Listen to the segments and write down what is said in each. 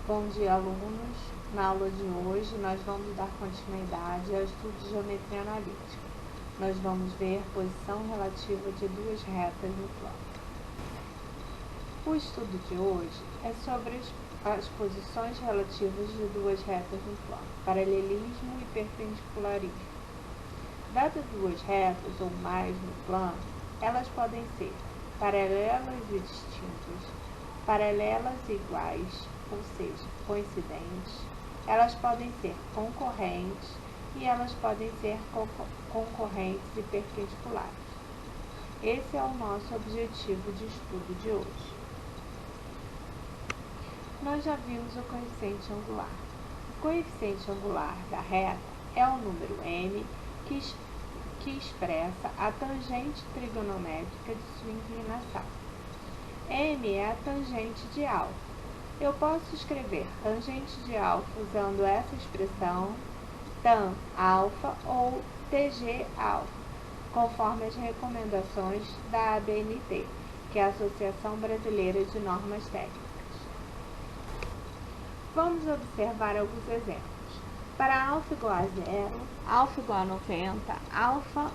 Bom dia, alunos! Na aula de hoje, nós vamos dar continuidade ao estudo de geometria analítica. Nós vamos ver posição relativa de duas retas no plano. O estudo de hoje é sobre as posições relativas de duas retas no plano, paralelismo e perpendicularismo. Dadas duas retas ou mais no plano, elas podem ser paralelas e distintas, paralelas e iguais, ou seja, coincidentes, elas podem ser concorrentes e elas podem ser concorrentes e perpendiculares. Esse é o nosso objetivo de estudo de hoje. Nós já vimos o coeficiente angular. O coeficiente angular da reta é o número m que expressa a tangente trigonométrica de sua inclinação. M é a tangente de alfa. Eu posso escrever tangente de alfa usando essa expressão tan alfa ou tg alfa, conforme as recomendações da ABNT, que é a Associação Brasileira de Normas Técnicas. Vamos observar alguns exemplos. Para alfa igual a 0, alfa igual a 90, alfa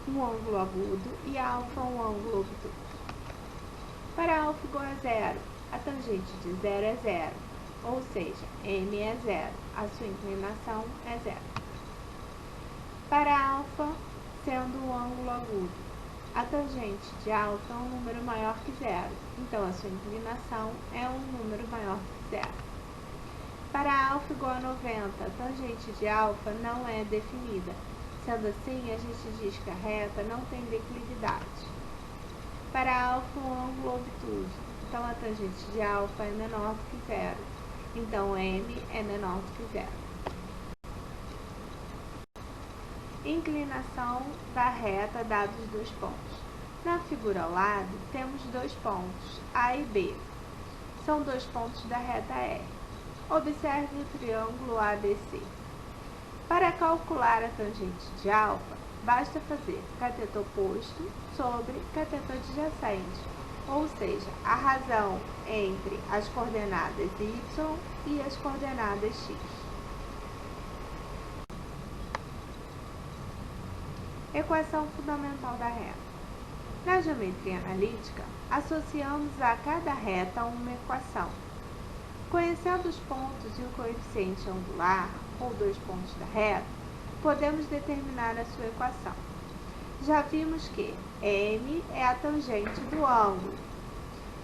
um ângulo agudo e alfa um ângulo obtuso. Para alfa igual a 0, a tangente de 0 é 0, ou seja, m é 0, a sua inclinação é 0. Para alfa, sendo um ângulo agudo, a tangente de alfa é um número maior que 0, então a sua inclinação é um número maior que 0. Para alfa igual a 90, a tangente de alfa não é definida, sendo assim, a gente diz que a reta não tem declividade. Para alfa, um ângulo obtuso, então a tangente de alfa é menor do que 0, então m é menor do que 0. Inclinação da reta dados dois pontos. Na figura ao lado, temos dois pontos, A e B. São dois pontos da reta R. Observe o triângulo ABC. Para calcular a tangente de alfa, basta fazer cateto oposto sobre cateto adjacente, ou seja, a razão entre as coordenadas y e as coordenadas x. Equação fundamental da reta. Na geometria analítica, associamos a cada reta uma equação. Conhecendo os pontos e o coeficiente angular, ou dois pontos da reta, podemos determinar a sua equação. Já vimos que m é a tangente do ângulo.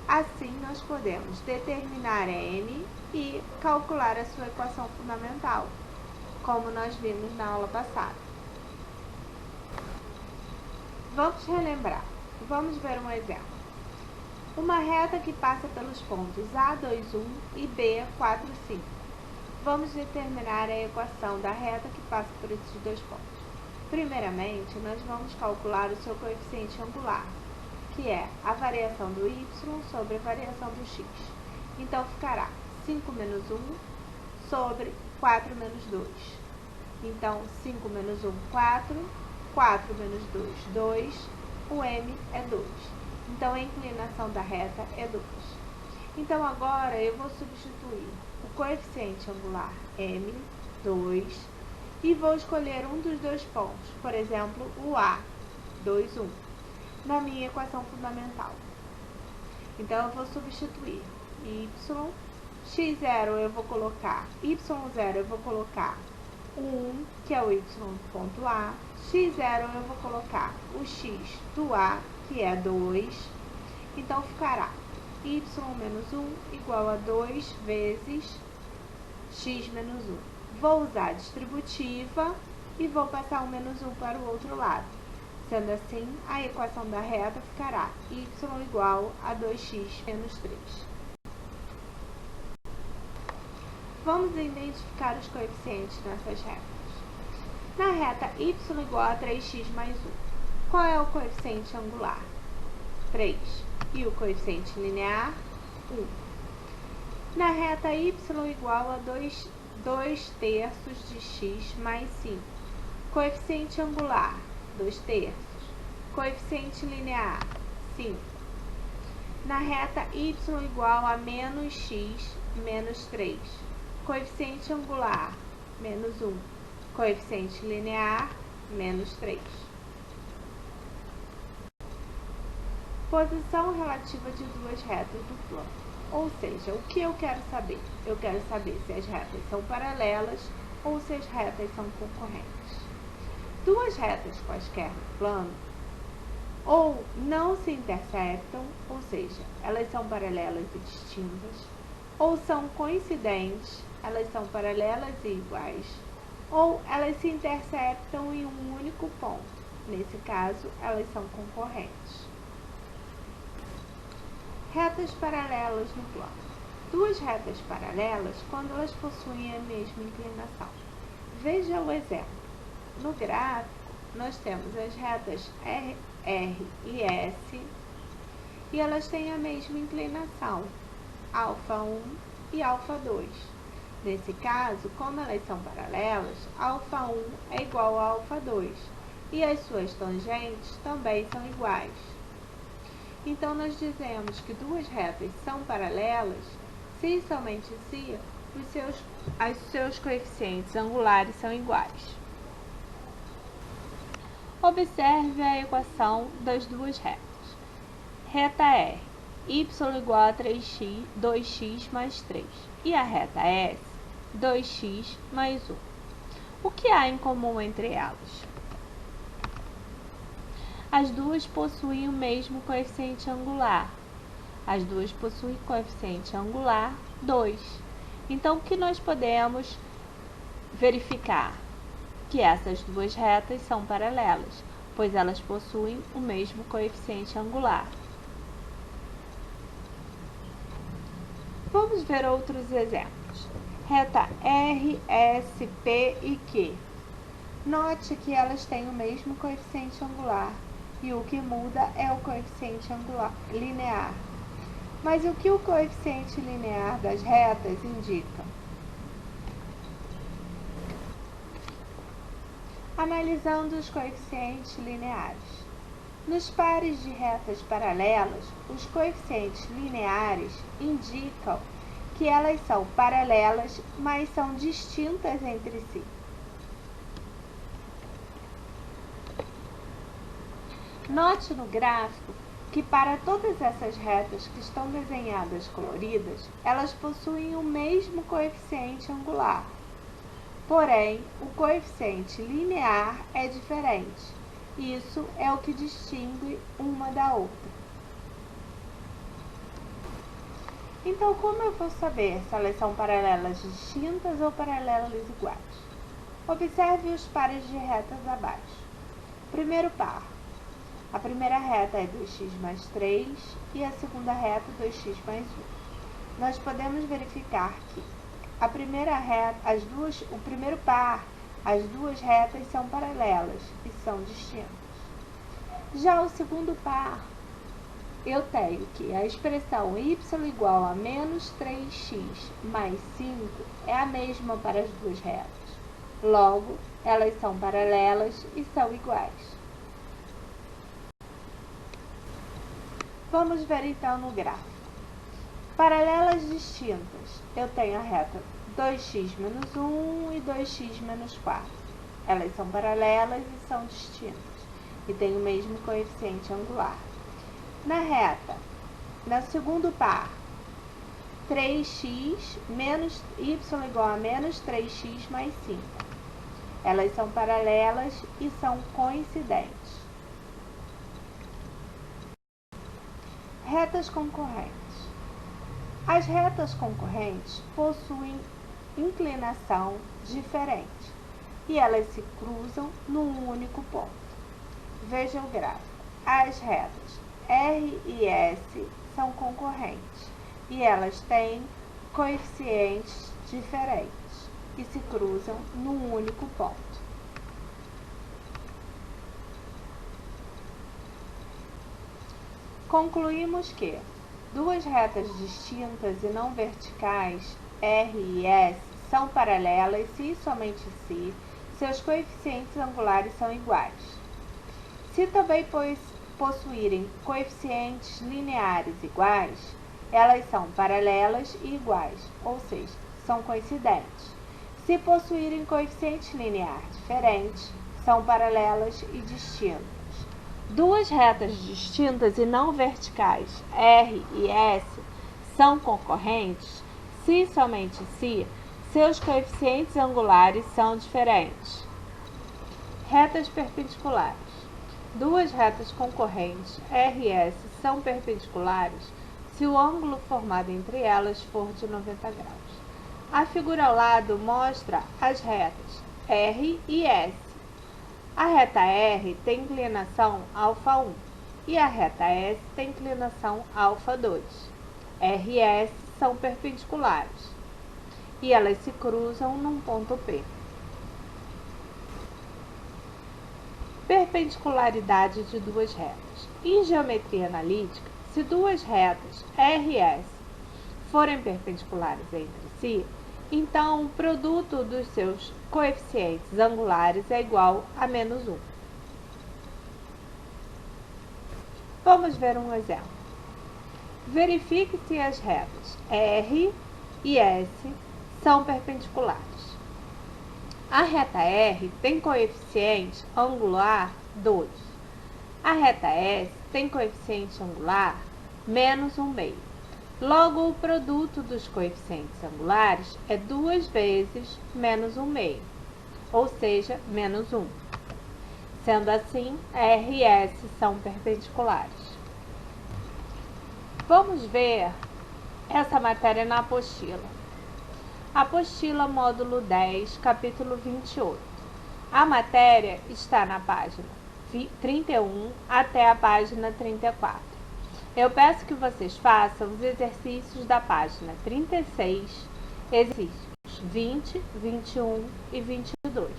Assim, nós podemos determinar m e calcular a sua equação fundamental, como nós vimos na aula passada. Vamos relembrar. Vamos ver um exemplo. Uma reta que passa pelos pontos A21 e B45. Vamos determinar a equação da reta que passa por esses dois pontos. Primeiramente, nós vamos calcular o seu coeficiente angular, que é a variação do y sobre a variação do x. Então, ficará 5 menos 1 sobre 4 menos 2. Então, 5 menos 1, 4, 4 menos 2, 2, o m é 2. Então, a inclinação da reta é 2. Então, agora eu vou substituir o coeficiente angular m, 2, e vou escolher um dos dois pontos, por exemplo, o A, 2, 1, na minha equação fundamental. Então, eu vou substituir y, x0 eu vou colocar, y0 eu vou colocar 1, que é o y do ponto A, x0 eu vou colocar o x do A, que é 2, então ficará y menos 1 igual a 2 vezes x menos 1. Vou usar a distributiva e vou passar o menos 1 para o outro lado. Sendo assim, a equação da reta ficará y igual a 2x menos 3. Vamos identificar os coeficientes nessas retas. Na reta y igual a 3x mais 1, qual é o coeficiente angular? 3. E o coeficiente linear? 1. Na reta y igual a 2 terços de x mais 5. Coeficiente angular, 2 terços. Coeficiente linear, 5. Na reta y igual a menos x menos 3, coeficiente angular, menos 1, coeficiente linear, menos 3. Posição relativa de duas retas do plano. Ou seja, o que eu quero saber? Eu quero saber se as retas são paralelas ou se as retas são concorrentes. Duas retas quaisquer no plano ou não se interceptam, ou seja, elas são paralelas e distintas, ou são coincidentes, elas são paralelas e iguais, ou elas se interceptam em um único ponto. Nesse caso, elas são concorrentes. Retas paralelas no plano. Duas retas paralelas quando elas possuem a mesma inclinação. Veja o exemplo. No gráfico, nós temos as retas R e S e elas têm a mesma inclinação, α1 e α2. Nesse caso, como elas são paralelas, α1 é igual a α2 e as suas tangentes também são iguais. Então, nós dizemos que duas retas são paralelas se e somente se os seus coeficientes angulares são iguais. Observe a equação das duas retas. Reta R, y igual a 2x mais 3. E a reta S, 2x mais 1. O que há em comum entre elas? As duas possuem o mesmo coeficiente angular. As duas possuem coeficiente angular 2. Então, o que nós podemos verificar? Que essas duas retas são paralelas, pois elas possuem o mesmo coeficiente angular. Vamos ver outros exemplos. Reta R, S, P e Q. Note que elas têm o mesmo coeficiente angular e o que muda é o coeficiente angular linear. Mas o que o coeficiente linear das retas indica? Analisando os coeficientes lineares. Nos pares de retas paralelas, os coeficientes lineares indicam que elas são paralelas, mas são distintas entre si. Note no gráfico que para todas essas retas que estão desenhadas coloridas, elas possuem o mesmo coeficiente angular. Porém, o coeficiente linear é diferente. Isso é o que distingue uma da outra. Então, como eu vou saber se elas são paralelas distintas ou paralelas iguais? Observe os pares de retas abaixo. Primeiro par. A primeira reta é 2x mais 3 e a segunda reta 2x mais 1. Nós podemos verificar que a primeira reta, o primeiro par, as duas retas são paralelas e são distintas. Já o segundo par, eu tenho que a expressão y igual a menos 3x mais 5 é a mesma para as duas retas. Logo, elas são paralelas e são iguais. Vamos ver então no gráfico. Paralelas distintas, eu tenho a reta 2x menos 1 e 2x menos 4. Elas são paralelas e são distintas, e têm o mesmo coeficiente angular. Na reta, no segundo par, 3x menos y igual a menos 3x mais 5. Elas são paralelas e são coincidentes. Retas concorrentes. As retas concorrentes possuem inclinação diferente e elas se cruzam num único ponto. Veja o gráfico. As retas R e S são concorrentes e elas têm coeficientes diferentes e se cruzam num único ponto. Concluímos que duas retas distintas e não verticais, R e S, são paralelas se e somente se seus coeficientes angulares são iguais. Se também possuírem coeficientes lineares iguais, elas são paralelas e iguais, ou seja, são coincidentes. Se possuírem coeficientes lineares diferentes, são paralelas e distintas. Duas retas distintas e não verticais, R e S, são concorrentes se e somente se seus coeficientes angulares são diferentes. Retas perpendiculares. Duas retas concorrentes, R e S, são perpendiculares se o ângulo formado entre elas for de 90 graus. A figura ao lado mostra as retas R e S. A reta R tem inclinação α1 e a reta S tem inclinação α2. R e S são perpendiculares e elas se cruzam num ponto P. Perpendicularidade de duas retas. Em geometria analítica, se duas retas R e S forem perpendiculares entre si, então o produto dos seus coeficientes angulares é igual a -1. Vamos ver um exemplo. Verifique se as retas R e S são perpendiculares. A reta R tem coeficiente angular 2. A reta S tem coeficiente angular -1/2. Logo, o produto dos coeficientes angulares é 2 vezes -1/2, ou seja, -1. Sendo assim, R e S são perpendiculares. Vamos ver essa matéria na apostila. Apostila módulo 10, capítulo 28. A matéria está na página 31 até a página 34. Eu peço que vocês façam os exercícios da página 36, exercícios 20, 21 e 22.